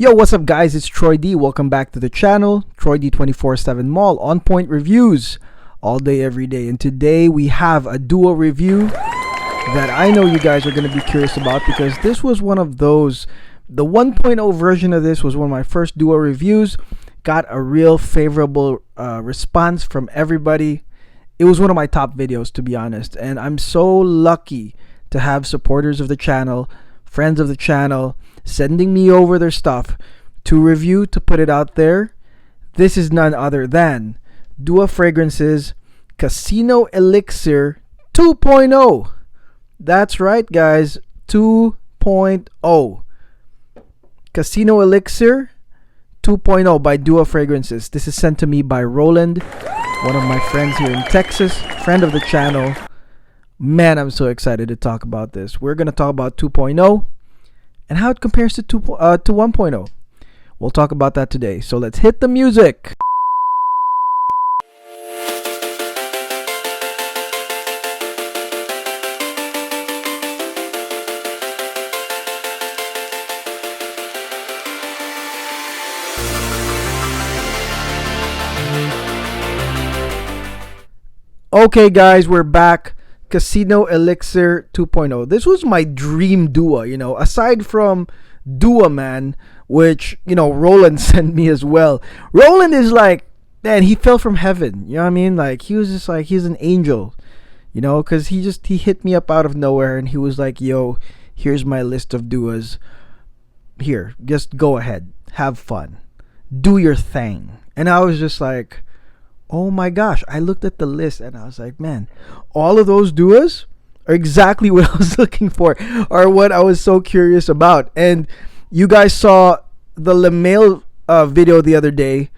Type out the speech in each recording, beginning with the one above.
Yo, what's up guys? It's Troy D. Welcome back to the channel, TroyD247 Mall, on point reviews all day, every day. And today we have a DUA review that I know you guys are going to be curious about because this was one of those, the 1.0 version of this was one of my first DUA reviews. Got a real favorable response from everybody. It was one of my top videos, to be honest. And I'm so lucky to have supporters of the channel, friends of the channel, sending me over their stuff to review, to put it out there. This is none other than DUA Fragrances Casino Elixir 2.0. That's right, guys, 2.0. Casino Elixir 2.0 by DUA Fragrances. This is sent to me by Roland, one of my friends here in Texas, friend of the channel. Man, I'm so excited to talk about this. We're going to talk about 2.0 and how it compares to 1.0. We'll talk about that today. So let's hit the music. Okay guys, we're back. Casino Elixir 2.0. This was my dream DUA, you know, aside from DUA Man, which, you know, Roland sent me as well. Roland is like, man, he fell from heaven, you know what I mean? Like, he was just like, he's an angel, you know, because he hit me up out of nowhere and he was like, yo, here's my list of DUAs. Here, just go ahead, have fun, do your thing. And I was just like, oh my gosh, I looked at the list and I was like, man, all of those DUAs are exactly what I was looking for, or what I was so curious about. And you guys saw the Le Mail video the other day.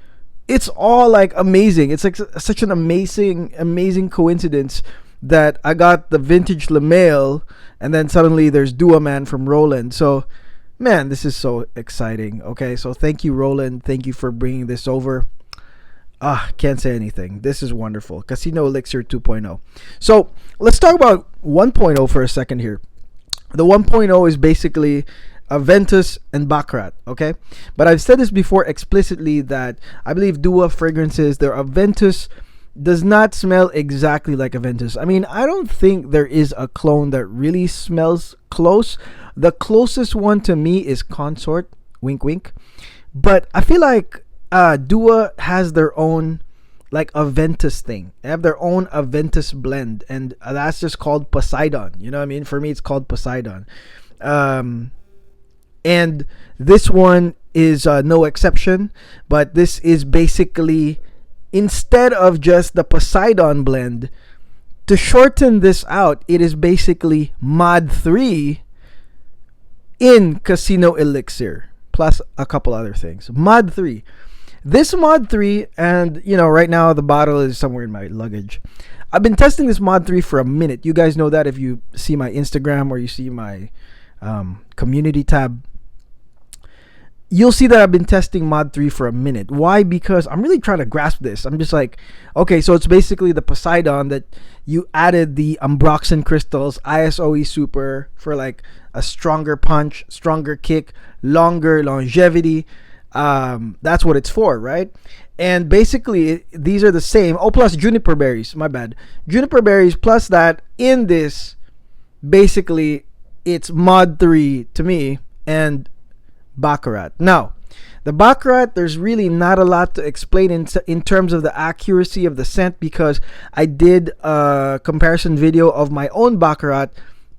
It's all like amazing. It's like such an amazing coincidence that I got the vintage Le Mail and then suddenly there's DUA Man from Roland. So, man, this is so exciting. Okay, so thank you, Roland. Thank you for bringing this over. Can't say anything. This is wonderful. Casino Elixir 2.0. So let's talk about 1.0 for a second here. The 1.0 is basically Aventus and Baccarat, okay? But I've said this before explicitly that I believe DUA Fragrances, their Aventus does not smell exactly like Aventus. I mean, I don't think there is a clone that really smells close. The closest one to me is Consort, wink wink. But I feel like DUA has their own like Aventus thing. They have their own Aventus blend, and that's just called Poseidon. You know what I mean? For me, it's called Poseidon. And this one is no exception, but this is basically, instead of just the Poseidon blend, to shorten this out, it is basically Mod 3 in Casino Elixir, plus a couple other things. Mod 3. This Mod 3, and you know, right now the bottle is somewhere in my luggage. I've been testing this Mod 3 for a minute. You guys know that if you see my Instagram or you see my community tab. You'll see that I've been testing Mod 3 for a minute. Why? Because I'm really trying to grasp this. I'm just like, okay, so it's basically the Poseidon that you added the Ambroxan crystals, ISOE Super, for like a stronger punch, stronger kick, longer longevity. That's what it's for, right? And basically these are the same. Oh, plus juniper berries, my bad, juniper berries plus that in this. Basically it's Mod 3 to me and Baccarat. Now the Baccarat, there's really not a lot to explain in terms of the accuracy of the scent, because I did a comparison video of my own Baccarat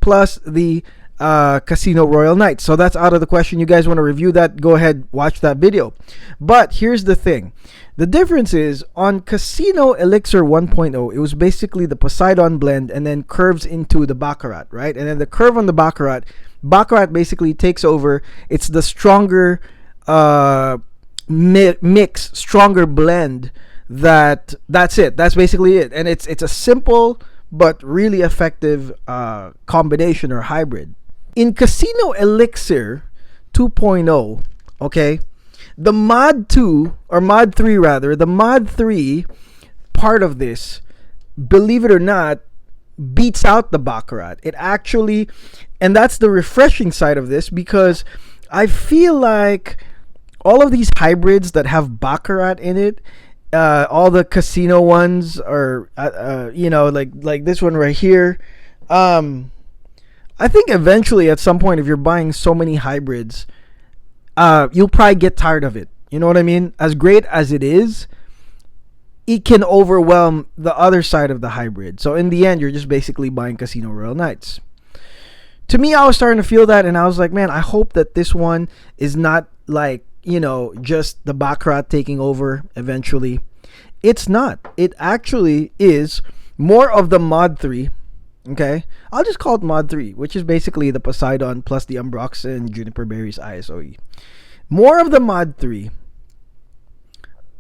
plus the Casino Royal Night. So that's out of the question. You guys want to review that, go ahead, watch that video. But here's the thing. The difference is on Casino Elixir 1.0, it was basically the Poseidon blend and then curves into the Baccarat, right? And then the curve on the Baccarat basically takes over. It's the stronger mix, stronger blend. That's it. That's basically it. And it's a simple but really effective combination or hybrid. In Casino Elixir 2.0, okay, the Mod 2, or Mod 3 rather, the Mod 3 part of this, believe it or not, beats out the Baccarat. It actually, and that's the refreshing side of this, because I feel like all of these hybrids that have baccarat in it, all the casino ones are, like this one right here. I think eventually at some point, if you're buying so many hybrids, you'll probably get tired of it. You know what I mean? As great as it is, it can overwhelm the other side of the hybrid. So in the end, you're just basically buying Casino Royale Knights. To me, I was starting to feel that, and I was like, man, I hope that this one is not like, just the baccarat taking over eventually. It's not. It actually is more of the Mod 3. Okay? I'll just call it Mod 3, which is basically the Poseidon plus the Ambroxan Juniper Berries ISOE. More of the Mod 3.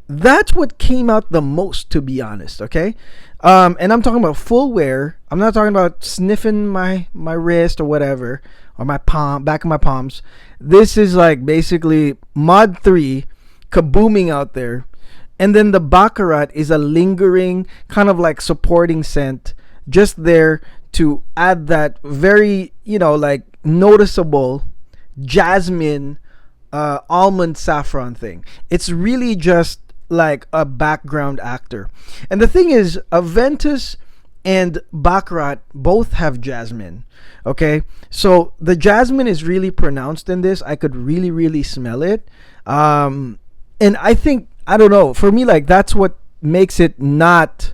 That's what came out the most, to be honest, okay? And I'm talking about full wear. I'm not talking about sniffing my wrist or whatever, or my palm, back of my palms. This is like basically Mod 3 kabooming out there. And then the baccarat is a lingering kind of like supporting scent just there to add that very, like noticeable jasmine, almond saffron thing. It's really just like a background actor. And the thing is, Aventus and baccarat both have jasmine. Okay, so the jasmine is really pronounced in this. I could really smell it. And I think, I don't know, for me, like, that's what makes it not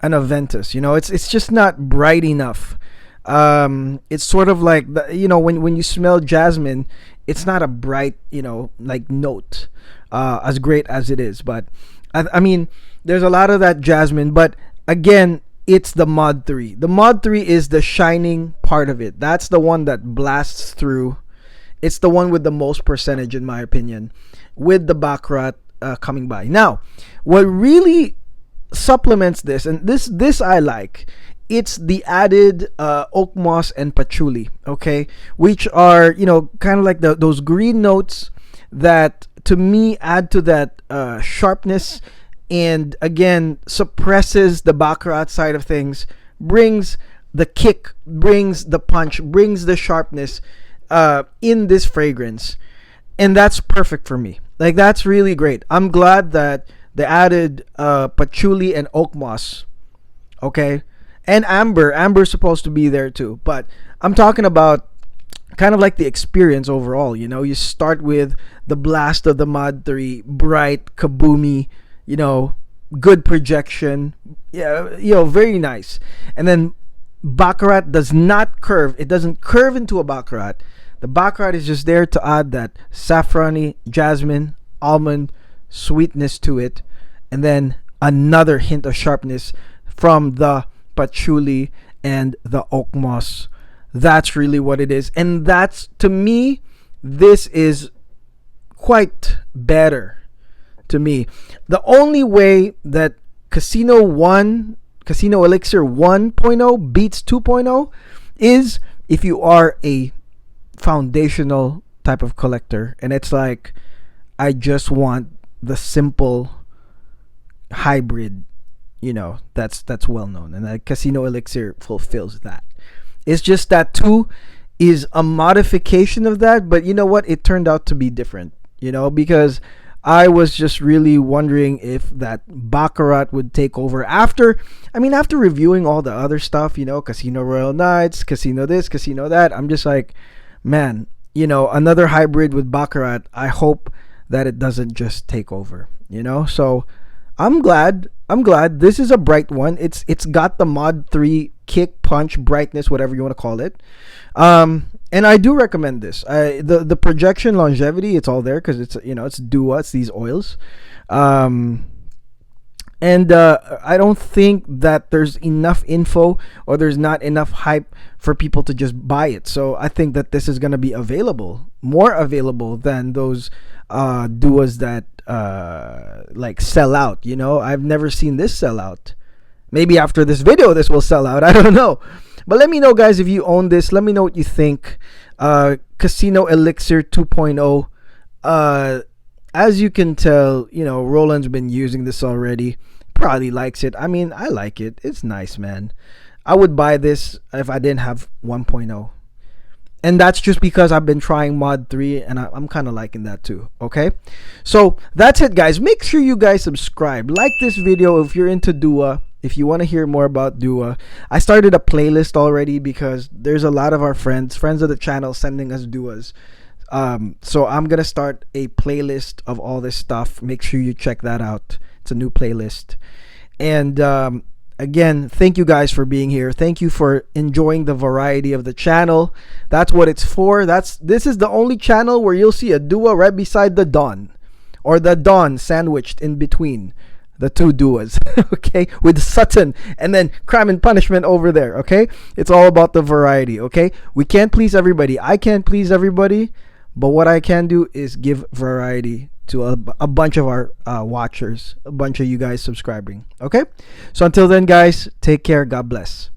an Aventus. It's just not bright enough. It's sort of like when you smell jasmine, it's not a bright like note, as great as it is. But I mean, there's a lot of that jasmine. But again, it's the Mod 3. The Mod 3 is the shining part of it. That's the one that blasts through. It's the one with the most percentage, in my opinion, with the baccarat coming by. Now, what really supplements this, and this I like, it's the added oak moss and patchouli, okay, which are kind of like those green notes that to me add to that sharpness, and again suppresses the baccarat side of things, brings the kick, brings the punch, brings the sharpness in this fragrance, and that's perfect for me. Like, that's really great. I'm glad that they added patchouli and oak moss, okay, and amber. Amber's supposed to be there too, but I'm talking about kind of like the experience overall. You start with the blast of the Mod 3, bright, kaboomy, good projection, very nice. And then baccarat does not curve. It doesn't curve into a baccarat. The baccarat is just there to add that saffrony, jasmine, almond sweetness to it, and then another hint of sharpness from the patchouli and the oak moss. That's really what it is. And that's, to me, this is quite better to me. The only way that Casino Elixir 1.0 beats 2.0 is if you are a foundational type of collector, and it's like, I just want the simple hybrid, that's well known, and Casino Elixir fulfills that. It's just that 2 is a modification of that, but you know what? It turned out to be different, because I was just really wondering if that baccarat would take over after reviewing all the other stuff, Casino Royale Knights, Casino this, Casino that. I'm just like, man, another hybrid with baccarat. I hope that it doesn't just take over, so I'm glad this is a bright one. It's got the Mod 3 kick, punch, brightness, whatever you want to call it, and I do recommend this. The projection, longevity, it's all there because it's it's DUA, it's these oils, and I don't think that there's enough info or there's not enough hype for people to just buy it. So I think that this is going to be more available than those DUAs that like sell out. I've never seen this sell out. Maybe after this video this will sell out, I don't know. But let me know, guys, if you own this. Let me know what you think. Casino Elixir 2.0, as you can tell, Roland's been using this already, probably likes it. I mean, I like it. It's nice, man. I would buy this if I didn't have 1.0. And that's just because I've been trying mod 3 and I'm kind of liking that too. Okay, so that's it, guys. Make sure you guys subscribe, like this video if you're into DUA. If you want to hear more about DUA, I started a playlist already because there's a lot of our friends of the channel sending us DUAs. So I'm gonna start a playlist of all this stuff. Make sure you check that out. It's a new playlist. And again, thank you guys for being here. Thank you for enjoying the variety of the channel. That's what it's for. This is the only channel where you'll see a DUA right beside the Dawn, or the Dawn sandwiched in between the two DUAs. Okay, with Sutton and then Crime and Punishment over there. Okay, it's all about the variety. Okay, we can't please everybody. I can't please everybody, but what I can do is give variety to a bunch of our watchers, a bunch of you guys subscribing. Okay, so until then, guys, take care. God bless.